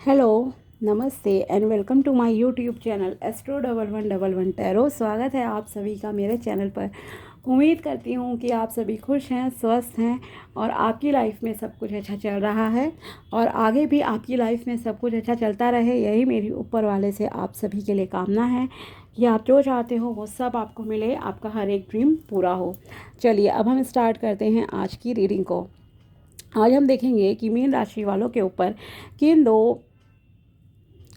Hello, नमस्ते and welcome to my YouTube channel Astro1111 tarot. स्वागत है आप सभी का मेरे चैनल पर। उम्मीद करती हूँ कि आप सभी खुश हैं, स्वस्थ हैं और आपकी लाइफ में सब कुछ अच्छा चल रहा है और आगे भी आपकी लाइफ में सब कुछ अच्छा चलता रहे। यही मेरी ऊपर वाले से आप सभी के लिए कामना है कि आप जो चाहते हो वो सब आपको मिले, आपका हर एक ड्रीम पूरा हो। चलिए अब हम स्टार्ट करते हैं आज की रीडिंग को। आज हम देखेंगे कि मीन राशि वालों के ऊपर किन दो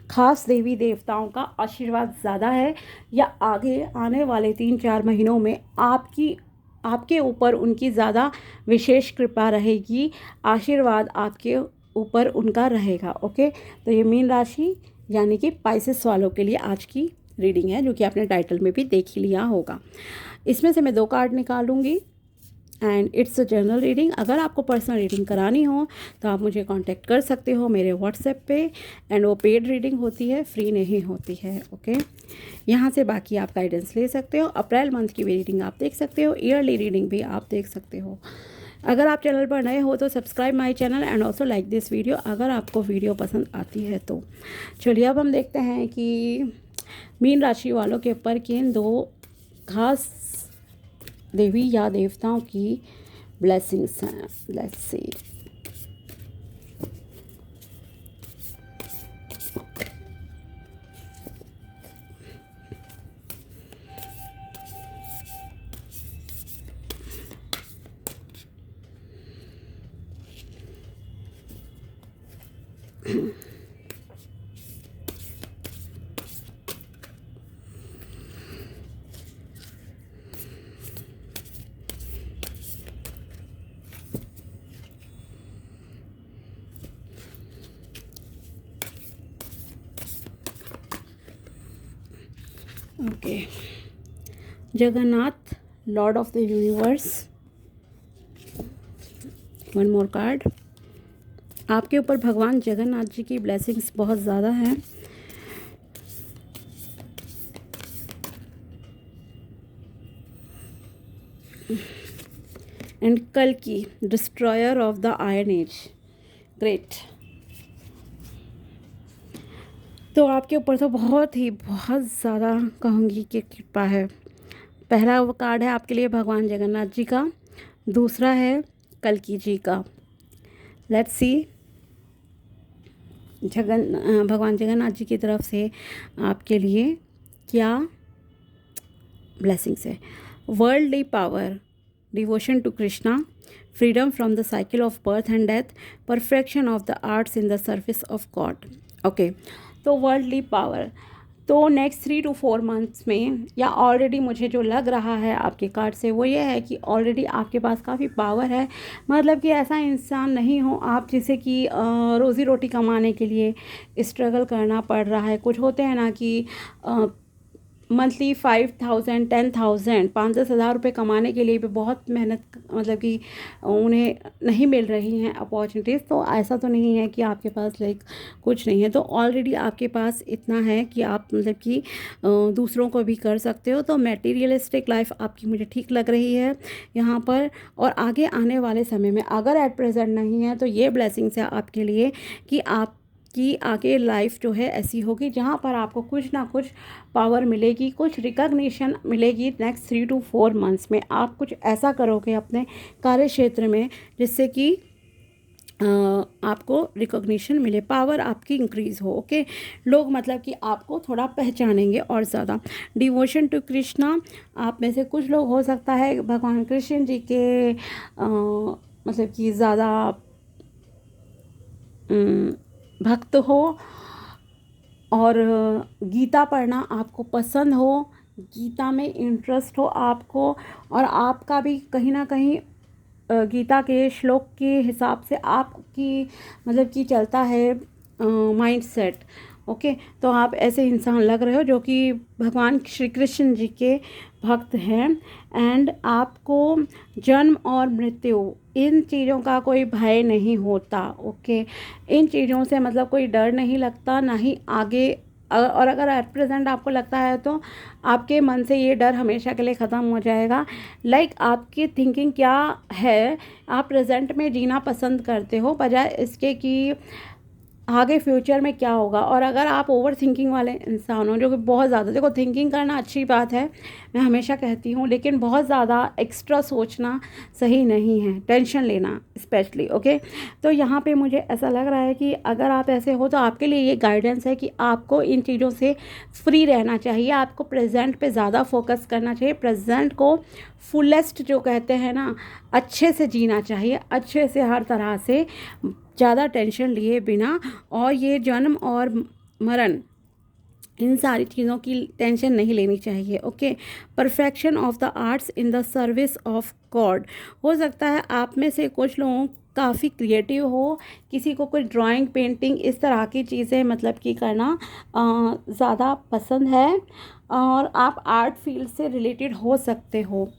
खास देवी देवताओं का आशीर्वाद ज़्यादा है या आगे आने वाले 3-4 महीनों में आपके ऊपर उनकी ज़्यादा विशेष कृपा रहेगी, आशीर्वाद आपके ऊपर उनका रहेगा। ओके, तो ये मीन राशि यानी कि पाइसेस वालों के लिए आज की रीडिंग है, जो कि आपने टाइटल में भी देख ही लिया होगा। इसमें से मैं 2 कार्ड निकालूंगी and it's a general reading. अगर आपको पर्सनल रीडिंग करानी हो तो आप मुझे कांटेक्ट कर सकते हो मेरे व्हाट्सएप पे एंड वो पेड रीडिंग होती है, फ्री नहीं होती है। ओके, यहाँ से बाकी आप गाइडेंस ले सकते हो। अप्रैल मंथ की भी रीडिंग आप देख सकते हो, ईयरली रीडिंग भी आप देख सकते हो। अगर आप चैनल पर नए हो तो subscribe my channel and also like this video अगर आपको वीडियो पसंद आती है तो। चलिए अब हम देखते हैं कि मीन राशि वालों के ऊपर किन 2 खास देवी या देवताओं की ब्लेसिंग्स हैं। Let's see. Okay, Jagannath Lord of the universe. One more card. आपके ऊपर भगवान जगन्नाथ जी की ब्लेसिंग्स बहुत ज़्यादा हैं। एंड कल की destroyer of the iron age. Great. तो आपके ऊपर तो बहुत ज़्यादा कहूँगी कि कृपा है। पहला वो कार्ड है आपके लिए भगवान जगन्नाथ जी का, दूसरा है कल्कि जी का। लेट्स सी भगवान जगन्नाथ जी की तरफ से आपके लिए क्या ब्लेसिंग्स है। Worldly power, devotion to Krishna, freedom from the cycle of birth and death, perfection of the arts in the service of God. Okay, तो वर्ल्डली पावर तो नेक्स्ट 3 to 4 मंथ्स में या ऑलरेडी मुझे जो लग रहा है आपके कार्ड से वो ये है कि ऑलरेडी आपके पास काफ़ी पावर है। मतलब कि ऐसा इंसान नहीं हो आप जिसे कि रोज़ी रोटी कमाने के लिए स्ट्रगल करना पड़ रहा है। कुछ होते हैं ना कि मंथली 5,000 10,000 5-10 हज़ार रुपये कमाने के लिए भी बहुत मेहनत, मतलब कि उन्हें नहीं मिल रही हैं अपॉर्चुनिटीज़। तो ऐसा तो नहीं है कि आपके पास कुछ नहीं है, तो ऑलरेडी आपके पास इतना है कि आप मतलब कि दूसरों को भी कर सकते हो। तो मैटीरियलिस्टिक लाइफ आपकी मुझे ठीक लग रही है यहाँ पर। और आगे आने वाले समय में अगर एट प्रेजेंट नहीं है तो ये ब्लेसिंग्स है आपके लिए कि आप कि आगे लाइफ जो है ऐसी होगी जहाँ पर आपको कुछ ना कुछ पावर मिलेगी, कुछ रिकॉग्निशन मिलेगी। नेक्स्ट 3 to 4 मंथ्स में आप कुछ ऐसा करोगे अपने कार्य क्षेत्र में जिससे कि आपको रिकॉग्निशन मिले, पावर आपकी इंक्रीज़ हो। ओके, लोग मतलब कि आपको थोड़ा पहचानेंगे और ज़्यादा। डिवोशन टू कृष्णा, आप में से कुछ लोग हो सकता है भगवान कृष्ण जी के मतलब कि ज़्यादा भक्त हो और गीता पढ़ना आपको पसंद हो, गीता में इंटरेस्ट हो आपको, और आपका भी कहीं ना कहीं गीता के श्लोक के हिसाब से आपकी मतलब कि चलता है माइंड सेट। ओके, तो आप ऐसे इंसान लग रहे हो जो कि भगवान श्री कृष्ण जी के भक्त हैं। एंड आपको जन्म और मृत्यु इन चीज़ों का कोई भय नहीं होता। ओके, इन चीज़ों से मतलब कोई डर नहीं लगता, ना ही आगे। और अगर एट प्रेजेंट आपको लगता है तो आपके मन से ये डर हमेशा के लिए ख़त्म हो जाएगा। आपकी थिंकिंग क्या है, आप प्रेजेंट में जीना पसंद करते हो बजाय इसके कि आगे फ्यूचर में क्या होगा। और अगर आप ओवर थिंकिंग वाले इंसान हो, जो कि बहुत ज़्यादा, देखो थिंकिंग करना अच्छी बात है, मैं हमेशा कहती हूँ, लेकिन बहुत ज़्यादा एक्स्ट्रा सोचना सही नहीं है, टेंशन लेना स्पेशली। ओके, तो यहाँ पे मुझे ऐसा लग रहा है कि अगर आप ऐसे हो तो आपके लिए ये गाइडेंस है कि आपको इन चीज़ों से फ्री रहना चाहिए, आपको प्रेजेंट पे ज़्यादा फोकस करना चाहिए, प्रेजेंट को फुलेस्ट जो कहते हैं ना, अच्छे से जीना चाहिए, अच्छे से हर तरह से, ज़्यादा टेंशन लिए बिना। और ये जन्म और मरण, इन सारी चीज़ों की टेंशन नहीं लेनी चाहिए। Okay, perfection of the arts in the service of God. हो सकता है आप में से कुछ लोगों काफ़ी क्रिएटिव हो, किसी को कोई ड्राइंग पेंटिंग इस तरह की चीज़ें मतलब कि करना ज़्यादा पसंद है, और आप आर्ट फील्ड से रिलेटेड हो सकते हो।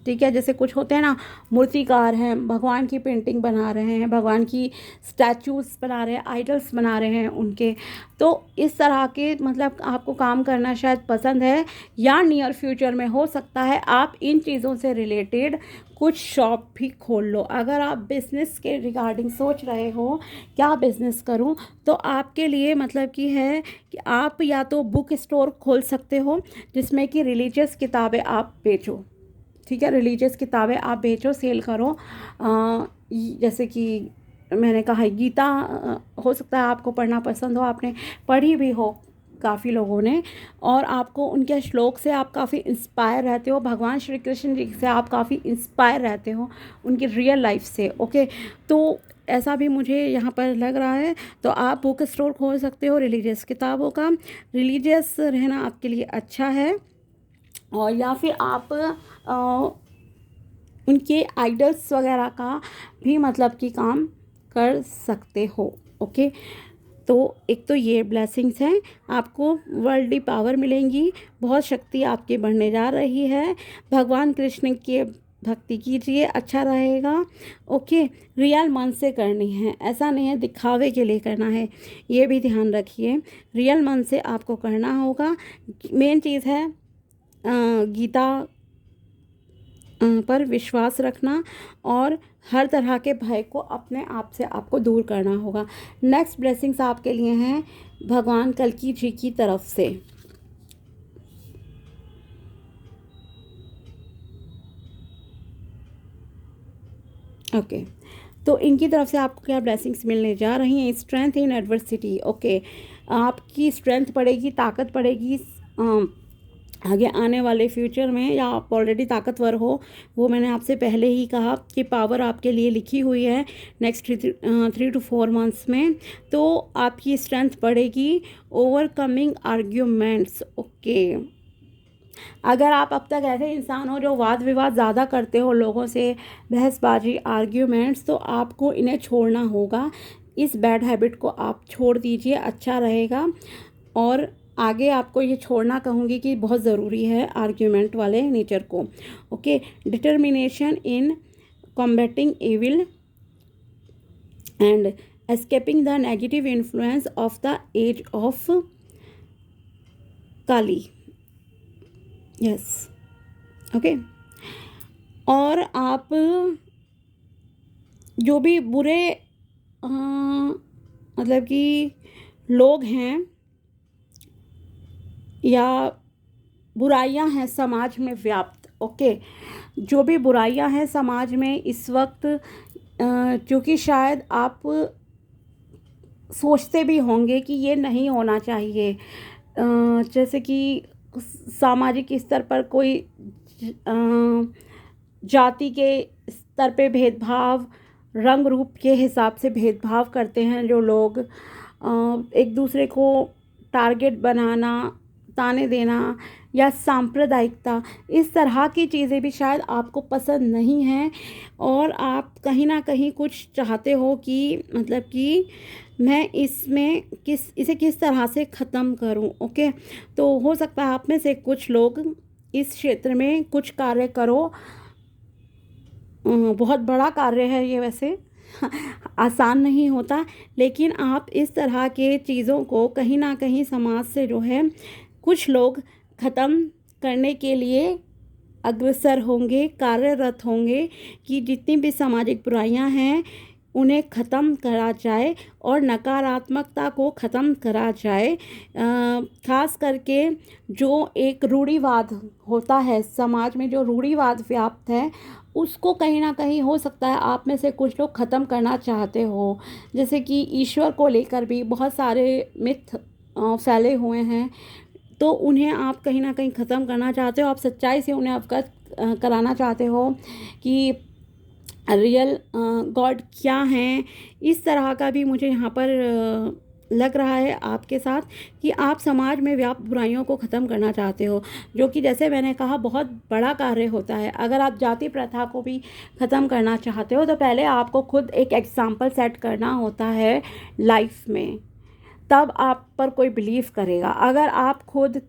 ठीक है, जैसे कुछ होते हैं ना, मूर्तिकार हैं, भगवान की पेंटिंग बना रहे हैं, भगवान की स्टैचूज़ बना रहे हैं, आइडल्स बना रहे हैं उनके, तो इस तरह के मतलब आपको काम करना शायद पसंद है, या नियर फ्यूचर में हो सकता है आप इन चीज़ों से रिलेटेड कुछ शॉप भी खोल लो। अगर आप बिज़नेस के रिगार्डिंग सोच रहे हो क्या बिज़नेस करूं, तो आपके लिए मतलब कि है कि आप या तो बुक स्टोर खोल सकते हो जिसमें कि रिलीजियस किताबें आप बेचो। ठीक है, रिलीजियस किताबें आप बेचो, सेल करो। जैसे कि मैंने कहा गीता, हो सकता है आपको पढ़ना पसंद हो, आपने पढ़ी भी हो काफ़ी लोगों ने, और आपको उनके श्लोक से आप काफ़ी इंस्पायर रहते हो, भगवान श्री कृष्ण जी से आप काफ़ी इंस्पायर रहते हो उनकी रियल लाइफ से। ओके, तो ऐसा भी मुझे यहाँ पर लग रहा है। तो आप बुक स्टोर खोल सकते हो रिलीजियस किताबों का, रिलीजियस रहना आपके लिए अच्छा है। और या फिर आप उनके आइडल्स वगैरह का भी मतलब कि काम कर सकते हो। ओके, तो एक तो ये ब्लेसिंग्स हैं, आपको वर्ल्डली पावर मिलेंगी, बहुत शक्ति आपकी बढ़ने जा रही है, भगवान कृष्ण की भक्ति कीजिए, अच्छा रहेगा। ओके, रियल मन से करनी है, ऐसा नहीं है दिखावे के लिए करना है, ये भी ध्यान रखिए, रियल मन से आपको करना होगा। मेन चीज़ है गीता पर विश्वास रखना, और हर तरह के भय को अपने आप से आपको दूर करना होगा। नेक्स्ट ब्लेसिंग्स आपके लिए हैं भगवान कल्कि जी की तरफ से। ओके, तो इनकी तरफ से आपको क्या ब्लेसिंग्स मिलने जा रही हैं? Strength in adversity. ओके, आपकी स्ट्रेंथ बढ़ेगी, ताकत बढ़ेगी आगे आने वाले फ्यूचर में, या आप ऑलरेडी ताकतवर हो, वो मैंने आपसे पहले ही कहा कि पावर आपके लिए लिखी हुई है नेक्स्ट 3 to 4 मंथ्स में। तो आपकी स्ट्रेंथ बढ़ेगी, ओवरकमिंग आर्ग्यूमेंट्स। ओके, अगर आप अब तक ऐसे इंसान हो जो वाद विवाद ज़्यादा करते हो लोगों से, बहसबाजी, आर्ग्यूमेंट्स, तो आपको इन्हें छोड़ना होगा, इस बैड हैबिट को आप छोड़ दीजिए, अच्छा रहेगा। और आगे आपको ये छोड़ना कहूँगी कि बहुत ज़रूरी है आर्ग्यूमेंट वाले नेचर को। Okay, determination in combating evil and escaping the negative influence of the age of Kali. Yes, okay, और आप जो भी बुरे मतलब कि लोग हैं या बुराइयां हैं समाज में व्याप्त, ओके, जो भी बुराइयां हैं समाज में इस वक्त, क्योंकि शायद आप सोचते भी होंगे कि ये नहीं होना चाहिए, जैसे कि सामाजिक स्तर पर कोई जाति के स्तर पे भेदभाव, रंग रूप के हिसाब से भेदभाव करते हैं जो लोग, एक दूसरे को टारगेट बनाना, ताने देना, या सांप्रदायिकता, इस तरह की चीज़ें भी शायद आपको पसंद नहीं हैं, और आप कहीं ना कहीं कुछ चाहते हो कि मतलब कि मैं इसमें इसे किस तरह से ख़त्म करूं। ओके, तो हो सकता है आप में से कुछ लोग इस क्षेत्र में कुछ कार्य करो, बहुत बड़ा कार्य है ये वैसे, आसान नहीं होता, लेकिन आप इस तरह के चीज़ों को कहीं ना कहीं समाज से जो है कुछ लोग ख़त्म करने के लिए अग्रसर होंगे, कार्यरत होंगे, कि जितनी भी सामाजिक बुराइयां हैं उन्हें ख़त्म करा जाए और नकारात्मकता को ख़त्म करा जाए। ख़ास करके जो एक रूढ़िवाद होता है समाज में, जो रूढ़िवाद व्याप्त है, उसको कहीं ना कहीं हो सकता है आप में से कुछ लोग ख़त्म करना चाहते हो। जैसे कि ईश्वर को लेकर भी बहुत सारे मिथ फैले हुए हैं, तो उन्हें आप कहीं ना कहीं ख़त्म करना चाहते हो। आप सच्चाई से उन्हें अवगत कराना चाहते हो कि रियल गॉड क्या हैं। इस तरह का भी मुझे यहाँ पर लग रहा है आपके साथ कि आप समाज में व्याप्त बुराइयों को ख़त्म करना चाहते हो, जो कि जैसे मैंने कहा बहुत बड़ा कार्य होता है। अगर आप जाति प्रथा को भी ख़त्म करना चाहते हो तो पहले आपको खुद एक एग्जाम्पल सेट करना होता है लाइफ में, तब आप पर कोई बिलीव करेगा। अगर आप खुद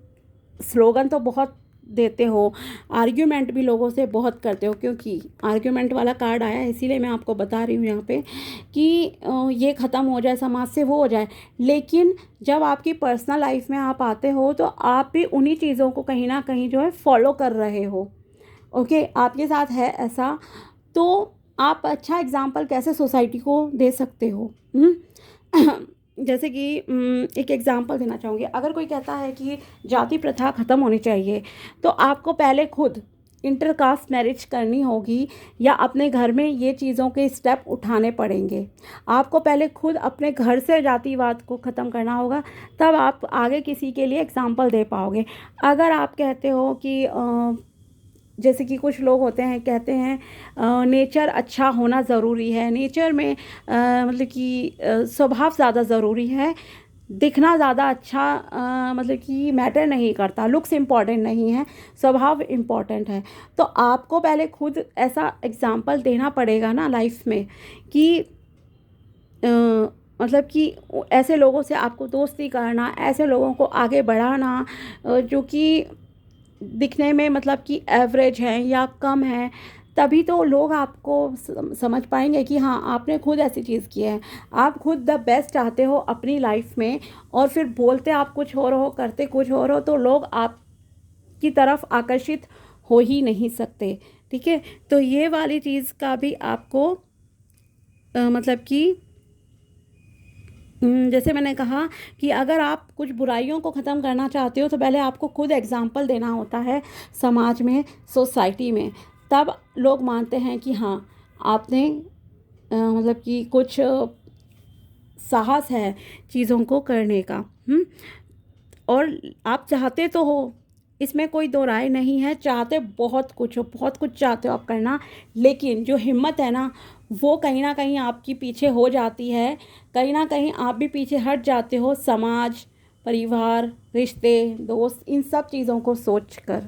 स्लोगन तो बहुत देते हो, आर्ग्यूमेंट भी लोगों से बहुत करते हो, क्योंकि आर्ग्यूमेंट वाला कार्ड आया है इसीलिए मैं आपको बता रही हूँ यहाँ पे कि ये ख़त्म हो जाए समाज से, वो हो जाए। लेकिन जब आपकी पर्सनल लाइफ में आप आते हो तो आप भी उन्हीं चीज़ों को कहीं ना कहीं जो है फॉलो कर रहे हो। ओके, आपके साथ है ऐसा, तो आप अच्छा एग्जाम्पल कैसे सोसाइटी को दे सकते हो? जैसे कि एक एग्जांपल देना चाहूँगी। अगर कोई कहता है कि जाति प्रथा ख़त्म होनी चाहिए, तो आपको पहले खुद इंटरकास्ट मैरिज करनी होगी या अपने घर में ये चीज़ों के स्टेप उठाने पड़ेंगे। आपको पहले खुद अपने घर से जातिवाद को ख़त्म करना होगा, तब आप आगे किसी के लिए एग्जांपल दे पाओगे। अगर आप कहते हो कि जैसे कि कुछ लोग होते हैं कहते हैं नेचर अच्छा होना ज़रूरी है, नेचर में मतलब कि स्वभाव ज़्यादा ज़रूरी है, दिखना ज़्यादा अच्छा मतलब कि मैटर नहीं करता, लुक्स इम्पॉर्टेंट नहीं है, स्वभाव इम्पॉर्टेंट है। तो आपको पहले खुद ऐसा एग्जाम्पल देना पड़ेगा ना लाइफ में कि मतलब कि ऐसे लोगों से आपको दोस्ती करना, ऐसे लोगों को आगे बढ़ाना जो कि दिखने में मतलब कि एवरेज हैं या कम है, तभी तो लोग आपको समझ पाएंगे कि हाँ आपने खुद ऐसी चीज़ की है। आप खुद द बेस्ट चाहते हो अपनी लाइफ में, और फिर बोलते आप कुछ और हो, करते कुछ और हो, तो लोग आपकी तरफ आकर्षित हो ही नहीं सकते। ठीक है, तो ये वाली चीज़ का भी आपको मतलब कि जैसे मैंने कहा कि अगर आप कुछ बुराइयों को ख़त्म करना चाहते हो तो पहले आपको खुद एग्जाम्पल देना होता है समाज में, सोसाइटी में, तब लोग मानते हैं कि हाँ आपने मतलब कि कुछ साहस है चीज़ों को करने का। और आप चाहते तो हो, इसमें कोई दो राय नहीं है, चाहते बहुत कुछ हो, बहुत कुछ चाहते हो आप करना, लेकिन जो हिम्मत है ना वो कहीं ना कहीं आपकी पीछे हो जाती है, कहीं ना कहीं आप भी पीछे हट जाते हो समाज, परिवार, रिश्ते, दोस्त, इन सब चीज़ों को सोच कर।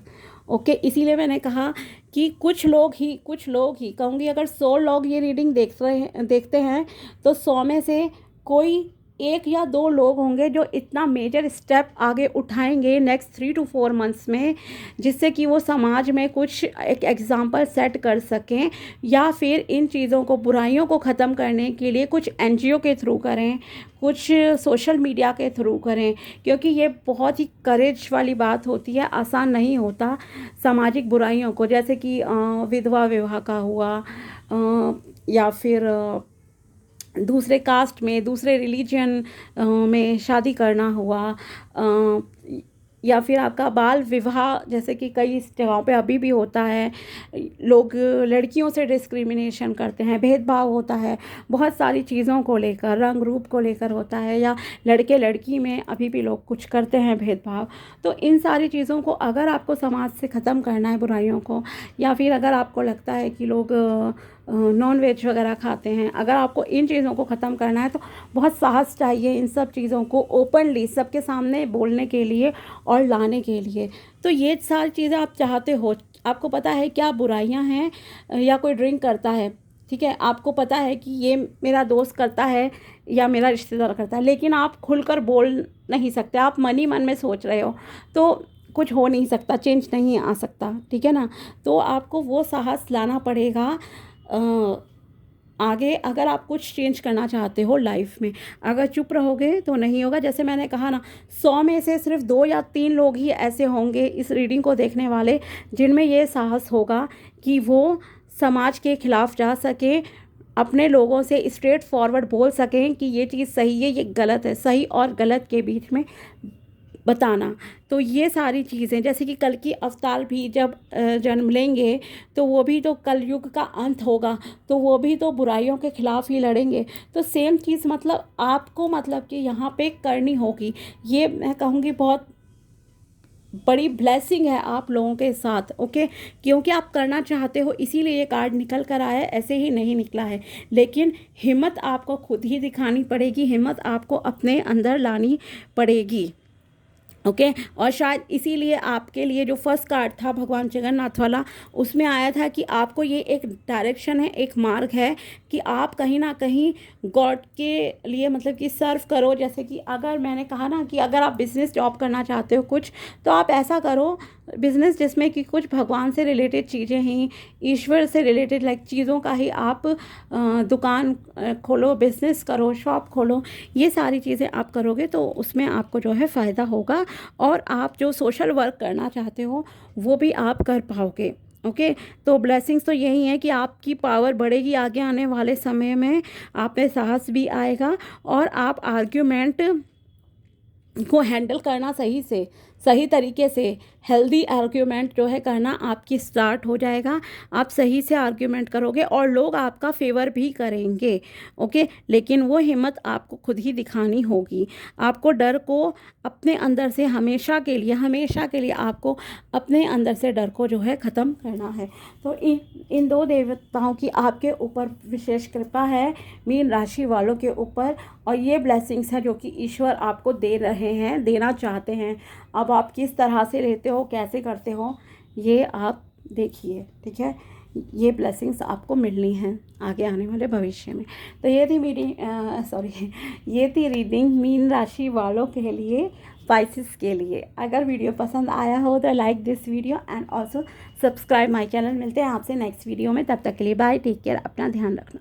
ओके, इसीलिए मैंने कहा कि कुछ लोग ही कहूँगी, अगर 100 लोग ये रीडिंग देखते हैं तो 100 में से कोई 1 या 2 लोग होंगे जो इतना मेजर स्टेप आगे उठाएंगे नेक्स्ट 3 to 4 मंथ्स में, जिससे कि वो समाज में कुछ एक एग्जाम्पल सेट कर सकें, या फिर इन चीज़ों को, बुराइयों को ख़त्म करने के लिए कुछ NGO के थ्रू करें, कुछ सोशल मीडिया के थ्रू करें, क्योंकि ये बहुत ही करेज वाली बात होती है, आसान नहीं होता सामाजिक बुराइयों को, जैसे कि विधवा विवाह का हुआ, या फिर दूसरे कास्ट में, दूसरे रिलीजन में शादी करना हुआ, या फिर आपका बाल विवाह, जैसे कि कई जगहों पे अभी भी होता है, लोग लड़कियों से डिस्क्रिमिनेशन करते हैं, भेदभाव होता है बहुत सारी चीज़ों को लेकर, रंग रूप को लेकर होता है, या लड़के लड़की में अभी भी लोग कुछ करते हैं भेदभाव। तो इन सारी चीज़ों को अगर आपको समाज से ख़त्म करना है, बुराइयों को, या फिर अगर आपको लगता है कि लोग नॉन वेज वगैरह खाते हैं, अगर आपको इन चीज़ों को ख़त्म करना है तो बहुत साहस चाहिए इन सब चीज़ों को ओपनली सबके सामने बोलने के लिए और लाने के लिए। तो ये सारी चीज़ें आप चाहते हो, आपको पता है क्या बुराइयां हैं, या कोई ड्रिंक करता है, ठीक है, आपको पता है कि ये मेरा दोस्त करता है या मेरा रिश्तेदार करता है, लेकिन आप खुलकर बोल नहीं सकते, आप मन ही मन में सोच रहे हो, तो कुछ हो नहीं सकता, चेंज नहीं आ सकता। ठीक है ना, तो आपको वो साहस लाना पड़ेगा आगे, अगर आप कुछ चेंज करना चाहते हो लाइफ में। अगर चुप रहोगे तो नहीं होगा। जैसे मैंने कहा ना, 100 में से सिर्फ 2 या 3 लोग ही ऐसे होंगे इस रीडिंग को देखने वाले जिनमें ये साहस होगा कि वो समाज के खिलाफ जा सके, अपने लोगों से स्ट्रेट फॉरवर्ड बोल सकें कि ये चीज़ सही है, ये गलत है, सही और गलत के बीच में बताना। तो ये सारी चीज़ें, जैसे कि कल की अवतार भी जब जन्म लेंगे तो वो भी तो कलयुग का अंत होगा, तो वो भी तो बुराइयों के खिलाफ़ ही लड़ेंगे। तो सेम चीज़ मतलब आपको मतलब कि यहाँ पे करनी होगी। ये मैं कहूँगी बहुत बड़ी ब्लेसिंग है आप लोगों के साथ, ओके। क्योंकि आप करना चाहते हो, इसीलिए ये कार्ड निकल कर आया है, ऐसे ही नहीं निकला है। लेकिन हिम्मत आपको खुद ही दिखानी पड़ेगी, हिम्मत आपको अपने अंदर लानी पड़ेगी, ओके। और शायद इसीलिए आपके लिए जो फर्स्ट कार्ड था भगवान जगन्नाथ वाला, उसमें आया था कि आपको ये एक डायरेक्शन है, एक मार्ग है कि आप कहीं ना कहीं गॉड के लिए मतलब कि सर्व करो। जैसे कि अगर मैंने कहा ना कि अगर आप बिजनेस जॉब करना चाहते हो कुछ, तो आप ऐसा करो बिजनेस जिसमें कि कुछ भगवान से रिलेटेड चीज़ें ही, ईश्वर से रिलेटेड लाइक चीज़ों का ही आप दुकान खोलो, बिजनेस करो, शॉप खोलो। ये सारी चीज़ें आप करोगे तो उसमें आपको जो है फ़ायदा होगा, और आप जो सोशल वर्क करना चाहते हो वो भी आप कर पाओगे, ओके। तो ब्लेसिंग्स तो यही है कि आपकी पावर बढ़ेगी आगे आने वाले समय में, आप में साहस भी आएगा, और आप आर्ग्यूमेंट को हैंडल करना सही से, सही तरीके से, हेल्दी आर्ग्यूमेंट जो है करना आपकी स्टार्ट हो जाएगा। आप सही से आर्ग्यूमेंट करोगे और लोग आपका फेवर भी करेंगे, ओके। लेकिन वो हिम्मत आपको खुद ही दिखानी होगी। आपको डर को अपने अंदर से हमेशा के लिए आपको अपने अंदर से डर को जो है ख़त्म करना है। तो इन दो देवताओं की आपके ऊपर विशेष कृपा है, मीन राशि वालों के ऊपर, और ये ब्लेसिंग्स है जो कि ईश्वर आपको दे रहे हैं, देना चाहते हैं। अब आप किस तरह से लेते हो, कैसे करते हो, ये आप देखिए, ठीक है। ये ब्लेसिंग्स आपको मिलनी हैं आगे आने वाले भविष्य में। तो ये थी ये थी रीडिंग मीन राशि वालों के लिए, स्पाइसेस के लिए। अगर वीडियो पसंद आया हो तो like this video and also subscribe my channel. मिलते हैं आपसे नेक्स्ट वीडियो में, तब तक के लिए बाय, टेक केयर, अपना ध्यान रखना।